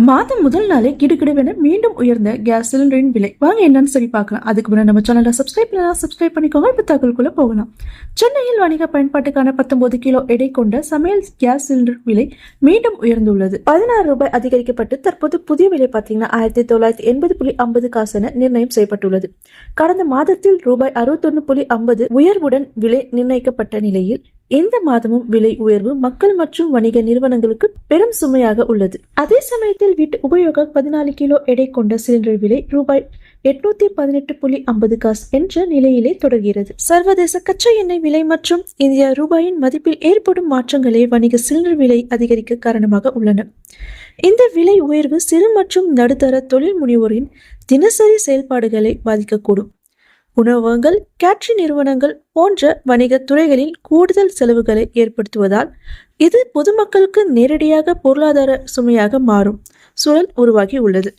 மாதம் முதல் நாளே கிடுகிடுவென மீண்டும் உயர்ந்த கேஸ் சிலிண்டரின் விலை. வாங்க என்னன்னு சரி பார்க்கலாம். அதுக்கு முன்னாடி நம்ம சேனலை சப்ஸ்கிரைப் பண்ணிக்கோங்க. இப்ப தகவலுக்குள்ள போகலாம். சென்னையில் வணிக பயன்பாட்டுக்கான 19 கிலோ எடை கொண்ட சமையல் கேஸ் சிலிண்டர் விலை மீண்டும் உயர்ந்துள்ளது. 16 ரூபாய் அதிகரிக்கப்பட்டு தற்போது புதிய விலை பார்த்தீங்கன்னா 1980.50 காசென நிர்ணயம் செய்யப்பட்டுள்ளது. கடந்த மாதத்தில் ரூபாய் 61.50 உயர்வுடன் விலை நிர்ணயிக்கப்பட்ட நிலையில் இந்த மாதமும் விலை உயர்வு மக்கள் மற்றும் வணிக நிறுவனங்களுக்கு பெரும் சுமையாக உள்ளது. அதே சமயத்தில் வீட்டு உபயோக 14 கிலோ எடை கொண்ட சிலிண்டர் விலை ரூபாய் 818.50 காசு என்ற நிலையிலே தொடர்கிறது. சர்வதேச கச்சா எண்ணெய் விலை மற்றும் இந்திய ரூபாயின் மதிப்பில் ஏற்படும் மாற்றங்களே வணிக சிலிண்டர் விலை அதிகரிக்க காரணமாக உள்ளன. இந்த விலை உயர்வு சிறு மற்றும் நடுத்தர தொழில் முனைவோரின் தினசரி செயல்பாடுகளை பாதிக்கக்கூடும். உணவகங்கள், கேட்டரிங் நிறுவனங்கள் போன்ற வணிக துறைகளில் கூடுதல் செலவுகளை ஏற்படுத்துவதால் இது பொதுமக்களுக்கு நேரடியாக பொருளாதார சுமையாக மாறும் சூழல் உருவாகி உள்ளது.